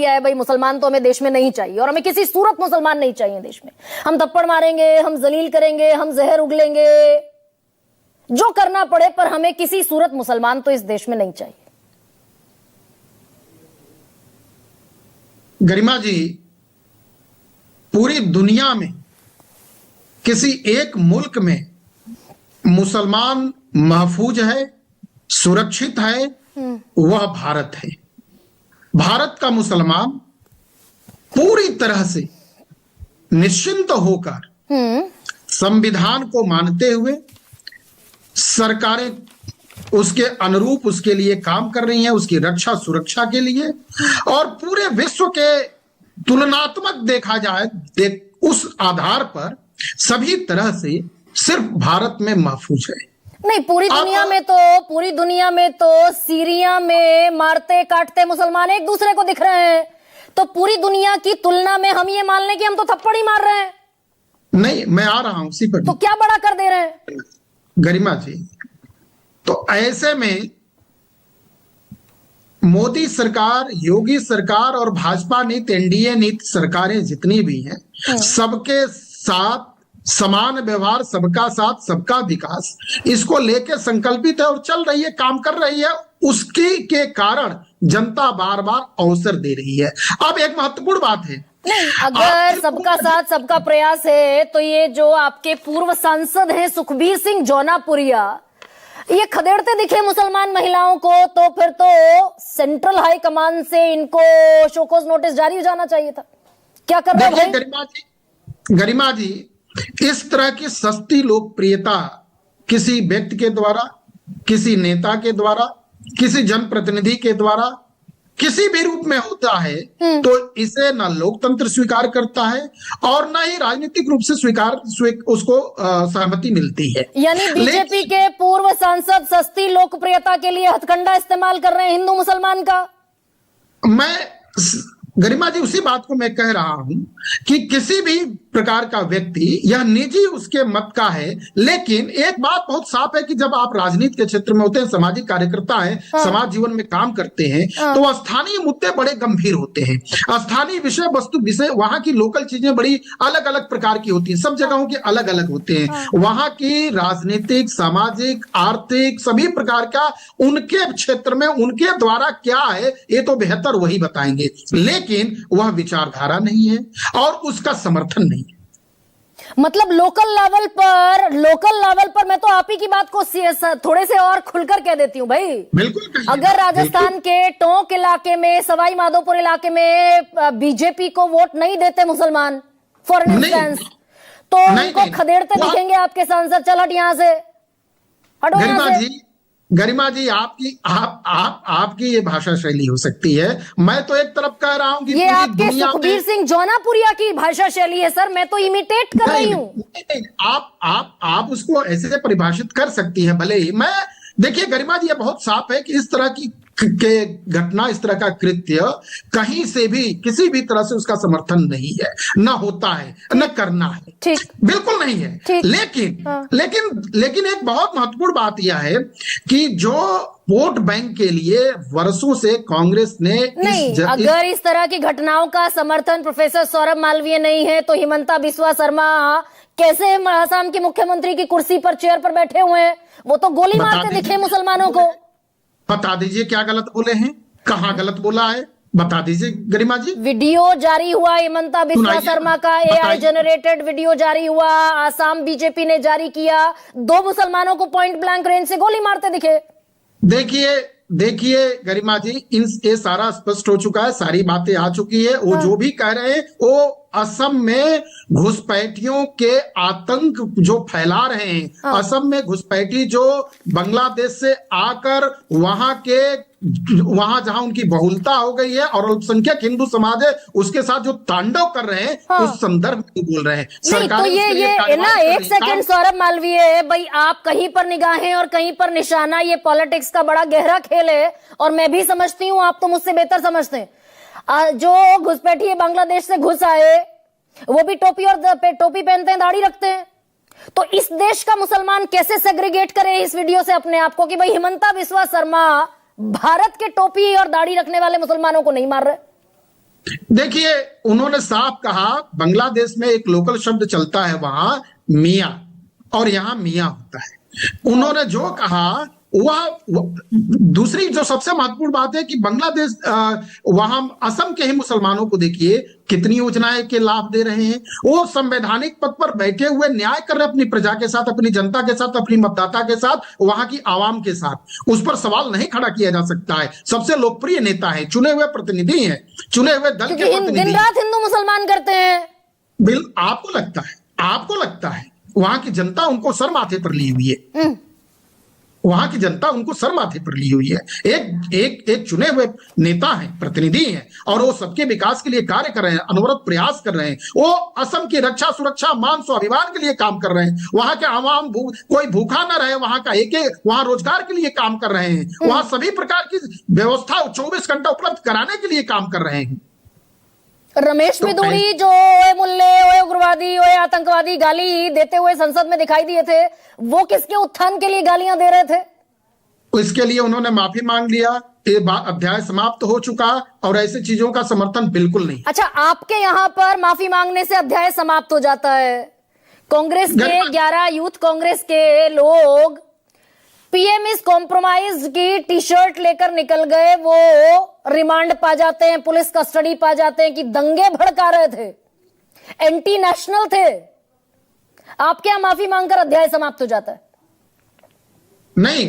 है भाई मुसलमान तो हमें देश में नहीं चाहिए और हमें किसी सूरत मुसलमान नहीं चाहिए देश में। हम थप्पड़ मारेंगे, हम जलील करेंगे, हम जहर उगलेंगे, जो करना पड़े, पर हमें किसी सूरत मुसलमान तो इस देश में नहीं चाहिए। गरिमा जी, पूरी दुनिया में किसी एक मुल्क में मुसलमान महफूज है, सुरक्षित है, वह भारत है। भारत का मुसलमान पूरी तरह से निश्चिंत होकर संविधान को मानते हुए सरकारें उसके अनुरूप उसके लिए काम कर रही हैं, उसकी रक्षा सुरक्षा के लिए। और पूरे विश्व के तुलनात्मक देखा जाए उस आधार पर सभी तरह से सिर्फ भारत में महफूज है। नहीं, पूरी दुनिया में तो सीरिया में मारते काटते मुसलमान एक दूसरे को दिख रहे हैं, तो पूरी दुनिया की तुलना में हम ये मान लें कि हम तो थप्पड़ ही मार रहे हैं। नहीं, मैं आ रहा हूं उसी पर। तो क्या बड़ा कर दे रहे हैं गरिमा जी? तो ऐसे में मोदी सरकार, योगी सरकार और भाजपा नीति, एनडीए नीति सरकारें जितनी भी हैं, सबके साथ समान व्यवहार, सबका साथ सबका विकास, इसको लेके संकल्पित है और चल रही है, काम कर रही है। उसकी के कारण जनता बार बार अवसर दे रही है। अब एक महत्वपूर्ण बात है, नहीं, अगर सबका साथ सबका प्रयास है तो ये जो आपके पूर्व सांसद हैं सुखबीर सिंह जौनापुरिया, ये खदेड़ते दिखे मुसलमान महिलाओं को, तो फिर तो सेंट्रल हाई कमान से इनको शोकॉज नोटिस जारी हो जाना चाहिए था। क्या कर रहे हैं गरिमा जी, इस तरह की सस्ती लोकप्रियता किसी व्यक्ति के द्वारा, किसी नेता के द्वारा, किसी जनप्रतिनिधि के द्वारा किसी भी रूप में होता है तो इसे न लोकतंत्र स्वीकार करता है और न ही राजनीतिक रूप से उसको सहमति मिलती है। यानी बीजेपी के पूर्व सांसद सस्ती लोकप्रियता के लिए हथकंडा इस्तेमाल कर रहे हैं हिंदू मुसलमान का। मैं गरिमा जी उसी बात को मैं कह रहा हूं कि किसी भी प्रकार का व्यक्ति, यह निजी उसके मत का है, लेकिन एक बात बहुत साफ है कि जब आप राजनीति के क्षेत्र में होते हैं, सामाजिक कार्यकर्ता हैं, समाज जीवन में काम करते हैं, तो स्थानीय मुद्दे बड़े गंभीर होते हैं। स्थानीय विषय वस्तु विषय, वहां की लोकल चीजें बड़ी अलग अलग प्रकार की होती हैं, सब जगहों के अलग अलग होते हैं। वहां की राजनीतिक, सामाजिक, आर्थिक सभी प्रकार का उनके क्षेत्र में उनके द्वारा क्या है ये तो बेहतर वही बताएंगे, लेकिन वह विचारधारा नहीं है और उसका समर्थन नहीं है। मतलब लोकल लेवल पर मैं तो आप ही की बात को थोड़े से और खुलकर कह देती हूँ भाई। बिल्कुल, अगर राजस्थान के टोंक इलाके में, सवाई माधोपुर इलाके में बीजेपी को वोट नहीं देते मुसलमान फॉर इंस्टेंस, तो उनको खदेड़ते दिखेंगे आपके सांसद, चल हट यहां से, हटो यहां से। गरिमा जी, आपकी ये भाषा शैली हो सकती है, मैं तो एक तरफ कह रहा हूं कि ये आपके सुखबीर सिंह जौनापुरिया की भाषा शैली है सर, मैं तो इमिटेट कर रही हूं। आप उसको ऐसे परिभाषित कर सकती हैं भले ही। मैं देखिए गरिमा जी, ये बहुत साफ है कि इस तरह की घटना, इस तरह का कृत्य कहीं से भी किसी भी तरह से उसका समर्थन नहीं है, न होता है, न करना है, ठीक, बिल्कुल नहीं है। लेकिन एक बहुत महत्वपूर्ण बात यह है कि जो वोट बैंक के लिए वर्षों से कांग्रेस ने अगर इस तरह की घटनाओं का समर्थन प्रोफेसर सौरभ मालवीय नहीं है तो हिमंता बिस्वा शर्मा कैसे असम के मुख्यमंत्री की कुर्सी पर, चेयर पर बैठे हुए हैं? वो तो गोली मारते दिखे मुसलमानों को। बता दीजिए क्या गलत बोले हैं, कहाँ गलत बोला है, बता दीजिए गरिमा जी। वीडियो जारी हुआ हिमंता बिस्वा शर्मा का, एआई जनरेटेड वीडियो जारी हुआ, आसाम बीजेपी ने जारी किया, 2 मुसलमानों को पॉइंट ब्लैंक रेंज से गोली मारते दिखे। देखिए गरिमा जी, ये सारा स्पष्ट हो चुका है, सारी बातें आ चुकी है। वो जो भी कह रहे हैं वो असम में घुसपैठियों के आतंक जो फैला रहे हैं, असम में घुसपैठी जो बांग्लादेश से आकर वहां जहां उनकी बहुलता हो गई है और अल्पसंख्यक हिंदू समाज है उसके साथ जो तांडव कर रहे हैं, उस संदर्भ में बोल रहे हैं। तो ये ना, एक सेकंड सौरभ मालवीय भाई, आप कहीं पर निगाहें और कहीं पर निशाना, ये पॉलिटिक्स का बड़ा गहरा खेल है और मैं भी समझती हूँ, आप तो मुझसे बेहतर समझते हैं। जो घुसपैठी बांग्लादेश से घुस आए, वो भी टोपी पहनते हैं, दाढ़ी रखते हैं, तो इस देश का मुसलमान कैसे सेग्रीगेट करे इस वीडियो से अपने आप को कि भाई हिमंता बिस्वा शर्मा भारत के टोपी और दाढ़ी रखने वाले मुसलमानों को नहीं मार रहे? देखिए, उन्होंने साफ कहा, बांग्लादेश में एक लोकल शब्द चलता है वहां मियां, और यहां मियां होता है। उन्होंने जो कहा दूसरी जो सबसे महत्वपूर्ण बात है कि बांग्लादेश वहां असम के ही मुसलमानों को देखिए कितनी योजनाएं के लाभ दे रहे हैं। वो संवैधानिक पद पर बैठे हुए न्याय कर रहे हैं अपनी प्रजा के साथ, अपनी जनता के साथ, अपनी मतदाता के साथ, वहां की आवाम के साथ। उस पर सवाल नहीं खड़ा किया जा सकता है। सबसे लोकप्रिय नेता है, चुने हुए प्रतिनिधि हैं, चुने हुए दल के प्रतिनिधि। दिन रात हिंदू मुसलमान करते हैं। आपको लगता है वहां की जनता उनको सर माथे पर ली हुई है। वहां की जनता उनको सर माथे पर ली हुई है। एक चुने हुए नेता हैं, प्रतिनिधि हैं, और वो सबके विकास के लिए कार्य कर रहे हैं, अनवरत प्रयास कर रहे हैं। वो असम की रक्षा, सुरक्षा, मान, स्वाभिमान के लिए काम कर रहे हैं। वहां के आवाम कोई भूखा ना रहे, वहां रोजगार के लिए काम कर रहे हैं। वहां सभी प्रकार की व्यवस्था 24 घंटा उपलब्ध कराने के लिए काम कर रहे हैं। रमेश मिदुड़ी जो मुल्ले, उग्रवादी, आतंकवादी गाली देते हुए संसद में दिखाई दिए थे, वो किसके उत्थान के लिए गालियां दे रहे थे? इसके लिए उन्होंने माफी मांग लिया, ये अध्याय समाप्त हो चुका, और ऐसी चीजों का समर्थन बिल्कुल नहीं। अच्छा, आपके यहाँ पर माफी मांगने से अध्याय समाप्त हो जाता है? कांग्रेस के 11 यूथ कांग्रेस के लोग पीएम इज कॉम्प्रोमाइज की टी शर्ट लेकर निकल गए, वो रिमांड पा जाते हैं, पुलिस कस्टडी पा जाते हैं कि दंगे भड़का रहे थे, एंटी नेशनल थे। आपके यहां माफी मांगकर अध्याय समाप्त हो जाता है? नहीं,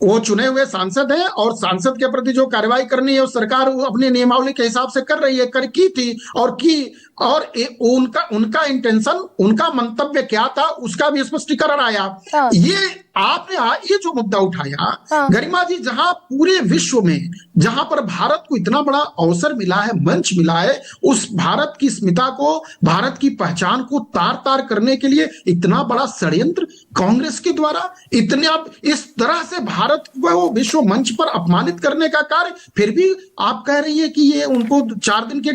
वो चुने हुए सांसद हैं, और सांसद के प्रति जो कार्रवाई करनी है, वो सरकार अपनी नियमावली के हिसाब से कर रही है, की थी और उनका इंटेंशन, उनका मंतव्य क्या था, उसका भी स्पष्टीकरण आया। ये जो मुद्दा उठाया गरिमा जी, जहां पूरे विश्व में जहां पर भारत को इतना बड़ा अवसर मिला है, मंच मिला है, उस भारत की अस्मिता को, भारत की पहचान को तार तार करने के लिए इतना बड़ा षड्यंत्र कांग्रेस के द्वारा, इतना इस तरह से भारत को विश्व मंच पर अपमानित करने का कार्य, फिर भी आप कह रही है कि ये उनको 4 दिन के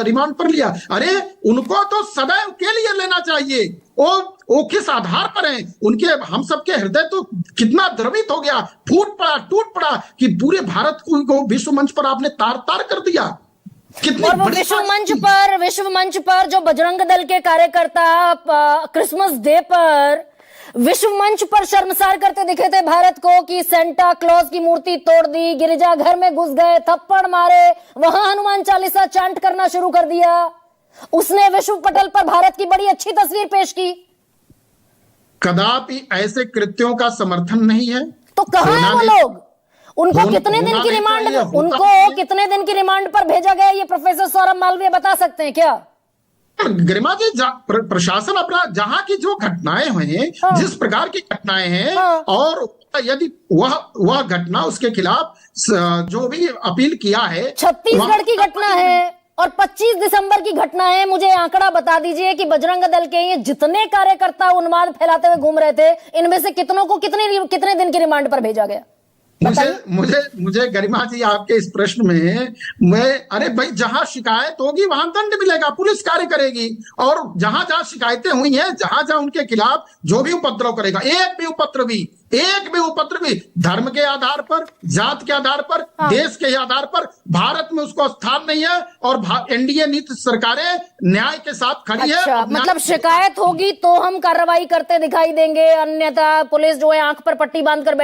रिमांड पर लिया। अरे, उनको तो सदैव के लिए लेना चाहिए। वो किस आधार पर हैं? उनके, हम सबके हृदय तो कितना द्रवित हो गया, फूट पड़ा, टूट पड़ा कि पूरे भारत को विश्व मंच पर आपने तार तार कर दिया। कितनी और वो विश्व मंच पर जो बजरंग दल के कार्यकर्ता क्रिसमस डे पर विश्व मंच पर शर्मसार करते दिखे थे भारत को कि सेंटा क्लॉज की मूर्ति तोड़ दी, गिरजाघर में घुस गए, थप्पड़ मारे, वहां हनुमान चालीसा चांट करना शुरू कर दिया। उसने विश्व पटल पर भारत की बड़ी अच्छी तस्वीर पेश की। कदापि ऐसे कृत्यों का समर्थन नहीं है। तो कहां है वो लोग? उनको कितने दिन की रिमांड पर भेजा गया, ये प्रोफेसर सौरभ मालवीय बता सकते हैं क्या? गरिमा जी, प्रशासन अपना, जहां की जो घटनाएं हुई, जिस प्रकार की घटनाएं हैं, और यदि वह घटना, उसके खिलाफ जो भी अपील किया है, छत्तीसगढ़ की घटना है और 25 दिसंबर की घटना है। मुझे आंकड़ा बता दीजिए कि बजरंग दल के ये जितने कार्यकर्ता उन्माद फैलाते हुए घूम रहे थे, इनमें से कितनों को कितने दिन की रिमांड पर भेजा गया? मुझे गरिमा जी, आपके इस प्रश्न में अरे भाई, जहां शिकायत होगी वहां दंड मिलेगा, पुलिस कार्य करेगी, और जहां जहां शिकायतें हुई हैं, जहां जहां उनके खिलाफ जो भी उपद्रव करेगा, एक भी उपद्रव भी धर्म के आधार पर, जात के आधार पर, देश के आधार पर, भारत में उसको स्थान नहीं है। और एनडीए नीति सरकारें न्याय के साथ खड़ी है। मतलब शिकायत होगी तो हम कार्रवाई करते दिखाई देंगे, अन्यथा पुलिस जो है आंख पर पट्टी बांधकर बैठी